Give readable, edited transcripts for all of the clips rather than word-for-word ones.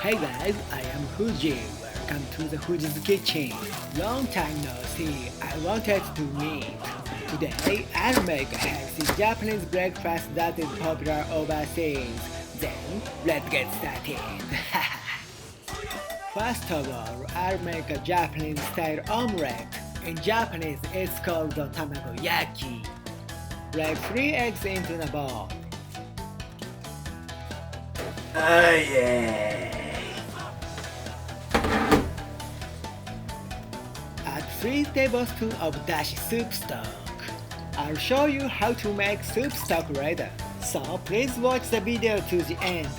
Hey guys, I am Fuji. Welcome to the Fuji's kitchen. Long time no see. I wanted to meet. Today, I'll make a healthy Japanese breakfast that is popular overseas. Then, let's get started. First of all, I'll make a Japanese style omelette. In Japanese, it's called the Tamagoyaki. Break 3 eggs into a bowl. Oh yeah! Add 3 tablespoons of dashi soup stock. I'll show you how to make soup stock later, so please watch the video to the end.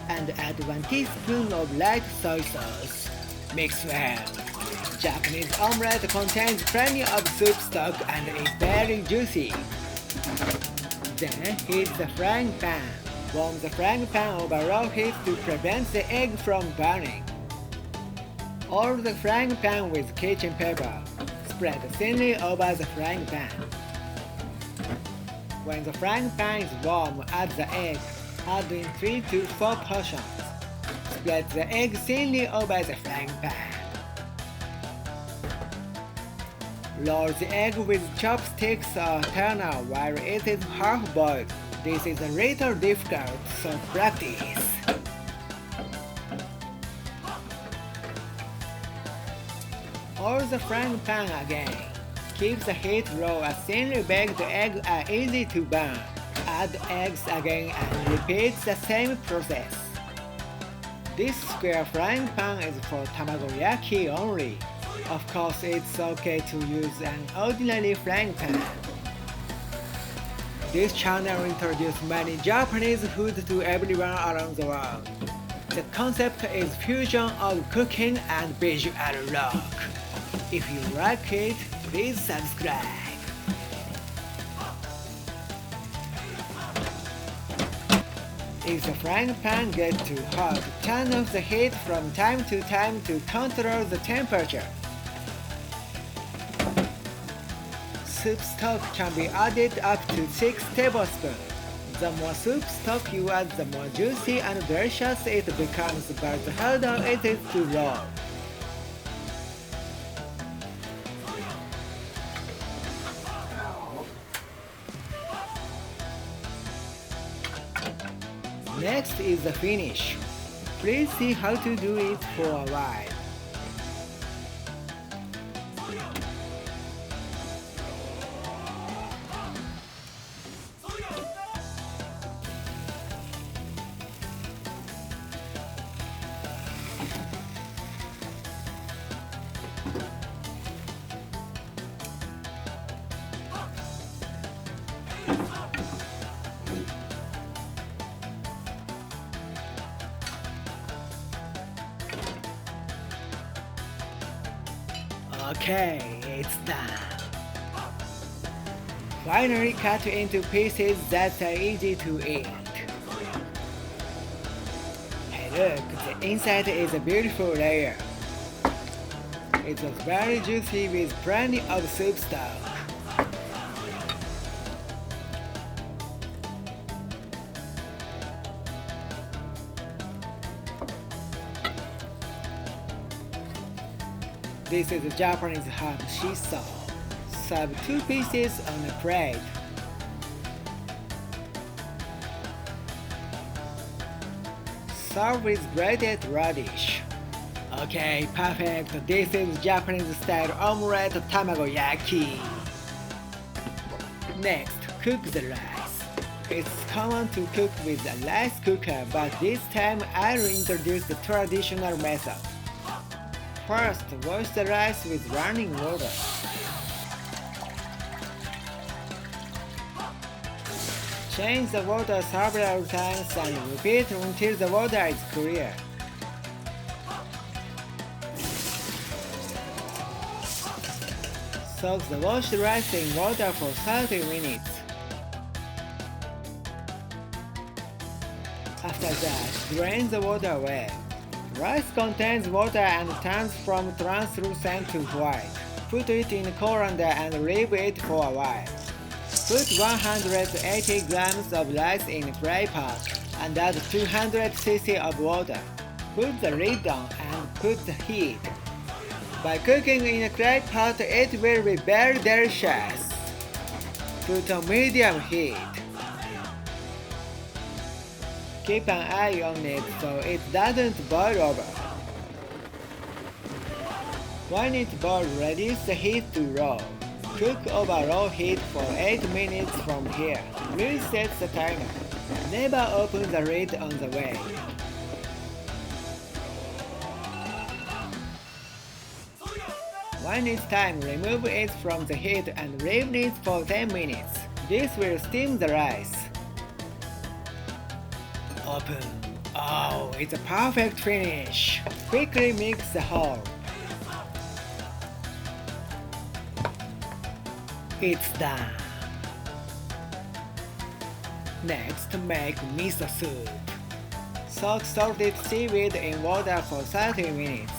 And add 1 teaspoon of light soy sauce. Mix well. Japanese omelette contains plenty of soup stock and is very juicy. Then heat the frying pan. Warm the frying pan over low heat to prevent the egg from burning. Oil the frying pan with kitchen paper. Spread thinly over the frying pan. When the frying pan is warm, add the egg. Add in 3 to 4 portions. Spread the egg thinly over the frying pan. Roll the egg with chopsticks or turner while it is half-boiled. This is a little difficult, so practice. Oil the frying pan again. Keep the heat low as thinly baked eggs are easy to burn. Add eggs again and repeat the same process. This square frying pan is for Tamagoyaki only. Of course, it's okay to use an ordinary frying pan. This channel introduces many Japanese food to everyone around the world. The concept is fusion of cooking and visual rock. If you like it, please subscribe. If the frying pan gets too hot, turn off the heat from time to time to control the temperature. Soup stock can be added up to 6 tablespoons. The more soup stock you add, the more juicy and delicious it becomes, but the harder it is to roll. Next is the finish. Please see how to do it for a while. Okay, it's done. Finally cut into pieces that are easy to eat. Hey look, the inside is a beautiful layer. It was very juicy with plenty of soup stock. This is a Japanese herb shiso. Serve 2 pieces on a plate. Serve with grated radish. Okay, perfect. This is Japanese style omelette Tamagoyaki. Next, cook the rice. It's common to cook with a rice cooker, but this time I'll introduce the traditional method. First, wash the rice with running water. Change the water several times and repeat until the water is clear. Soak the washed rice in water for 30 minutes. After that, drain the water away. Rice contains water and turns from translucent to white. Put it in colander and leave it for a while. Put 180 grams of rice in a fry pot and add 200 cc of water. Put the lid on and put the heat. By cooking in a clay pot, it will be very delicious. Put on medium heat. Keep an eye on it so it doesn't boil over. When it boils, reduce the heat to low. Cook over low heat for 8 minutes from here. Reset the timer. Never open the lid on the way. When it's time, remove it from the heat and leave it for 10 minutes. This will steam the rice. Open. Oh, it's a perfect finish. Quickly mix the whole. It's done. Next, make miso soup. Soak salted seaweed in water for 30 minutes.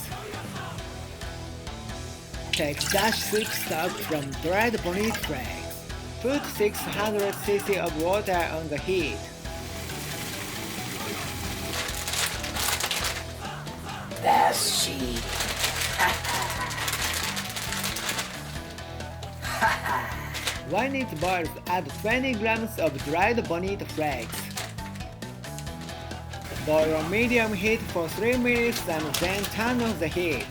Take dashi soup stock from dried bonito flakes. Put 600 cc of water on the heat. Dashi. When it boils, add 20 grams of dried bonito flakes. Boil on medium heat for 3 minutes and then turn off the heat.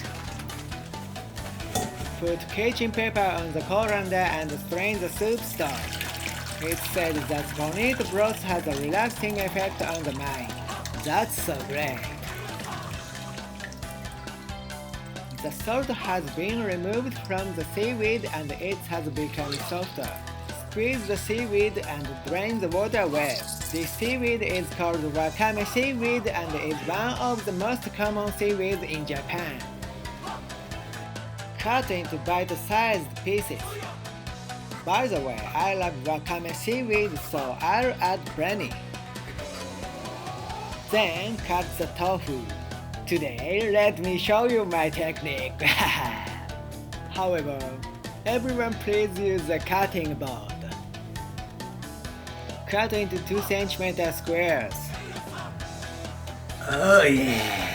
Put kitchen pepper on the colander and strain the soup stock. It's said that bonito broth has a relaxing effect on the mind. That's so great. The salt has been removed from the seaweed and it has become softer. Squeeze the seaweed and drain the water well. This seaweed is called wakame seaweed and is one of the most common seaweeds in Japan. Cut into bite-sized pieces. By the way, I love wakame seaweed, so I'll add plenty. Then cut the tofu. Today, let me show you my technique. However, everyone please use a cutting board. Cut into 2 cm squares. Oh yeah.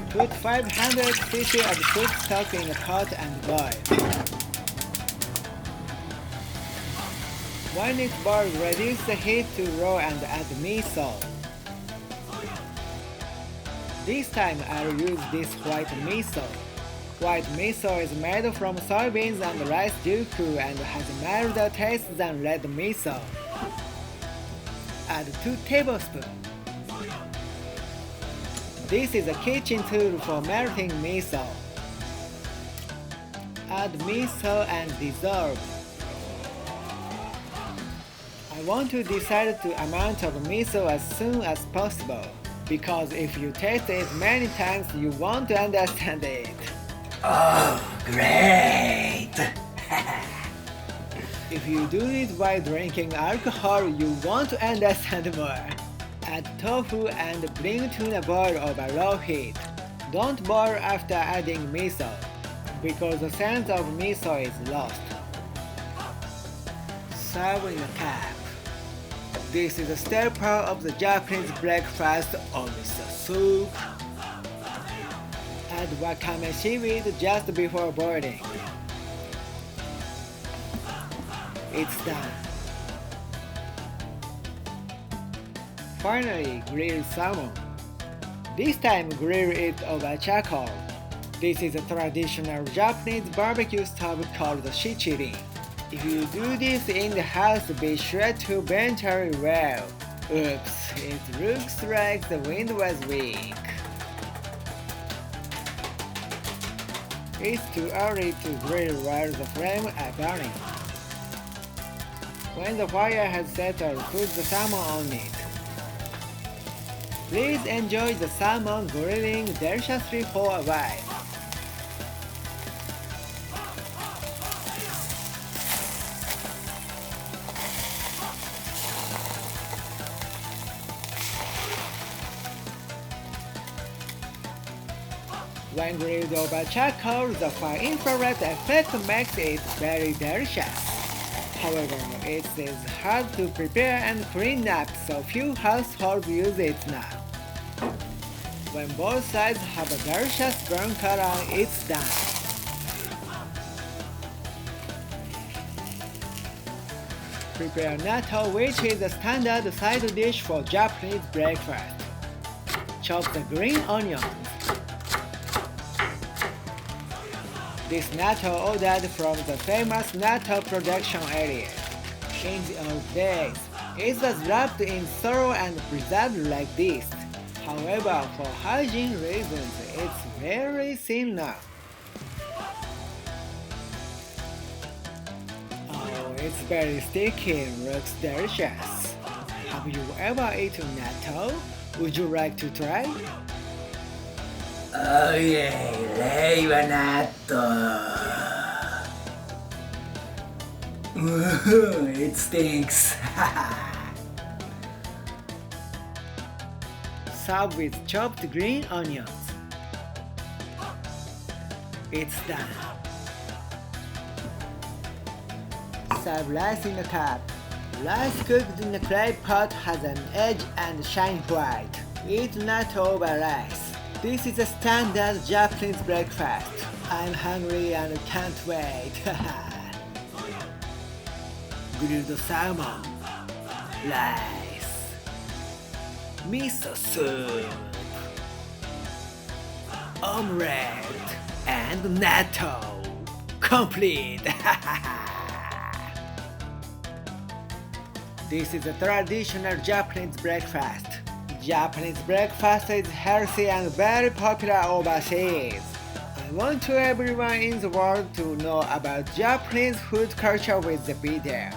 Put 500 cc of soup stock in a pot and boil. When it boils, reduce the heat to low and add miso. This time I'll use this white miso. White miso is made from soybeans and rice duku and has a milder taste than red miso. Add 2 tablespoons. This is a kitchen tool for melting miso. Add miso and dissolve. I want to decide the amount of miso as soon as possible, because if you taste it many times you won't understand it. Oh, great! If you do it while drinking alcohol, you won't understand more. Add tofu and bring to a boil over low heat. Don't boil after adding miso, because the scent of miso is lost. Serve in a cup. This is a staple of the Japanese breakfast or miso soup. Add wakame seaweed just before boiling. It's done. Finally, grill salmon. This time grill it over charcoal. This is a traditional Japanese barbecue stove called shichiri. If you do this in the house, be sure to ventilate well. Oops, it looks like the wind was weak. It's too early to grill while the flames are burning. When the fire has settled, put the salmon on it. Please enjoy the salmon grilling deliciously for a while. When grilled over charcoal, the far infrared effect makes it very delicious. However, it is hard to prepare and clean up, so few households use it now. When both sides have a delicious brown color, it's done. Prepare natto, which is a standard side dish for Japanese breakfast. Chop the green onions. This natto ordered from the famous natto production area. In the old days, it was wrapped in straw and preserved like this. However, for hygiene reasons, it's very thin now. Oh, it's very sticky and looks delicious. Have you ever eaten natto? Would you like to try? Oh yeah, lei wa natto. It stinks. Serve with chopped green onions. It's done. Serve rice in a cup. Rice cooked in a clay pot has an edge and shine white. Eat natto over rice. This is a standard Japanese breakfast. I'm hungry and can't wait. Grilled salmon, rice, miso soup, omelette, and natto. Complete! This is a traditional Japanese breakfast. Japanese breakfast is healthy and very popular overseas. I want to everyone in the world to know about Japanese food culture with the video.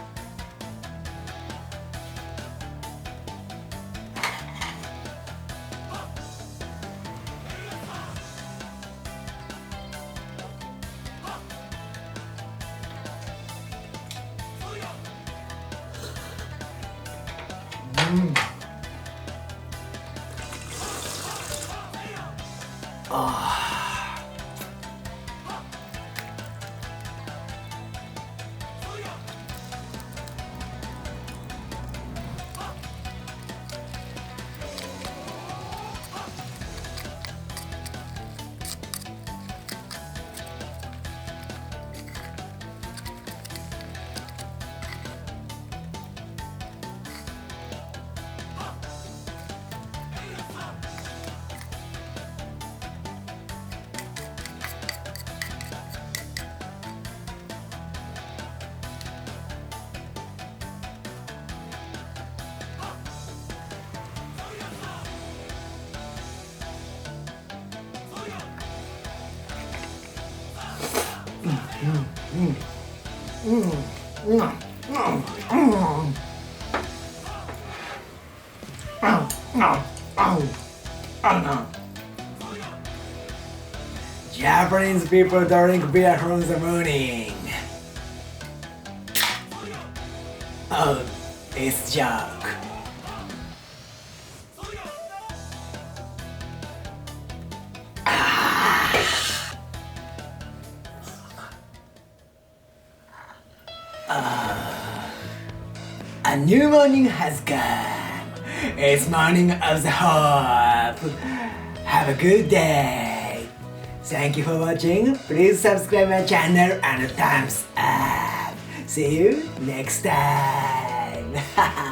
Japanese people drink beer from the morning. Oh, it's joke. A new morning has come. It's morning of the hope. Have a good day. Thank you for watching. Please subscribe my channel and thumbs up. See you next time.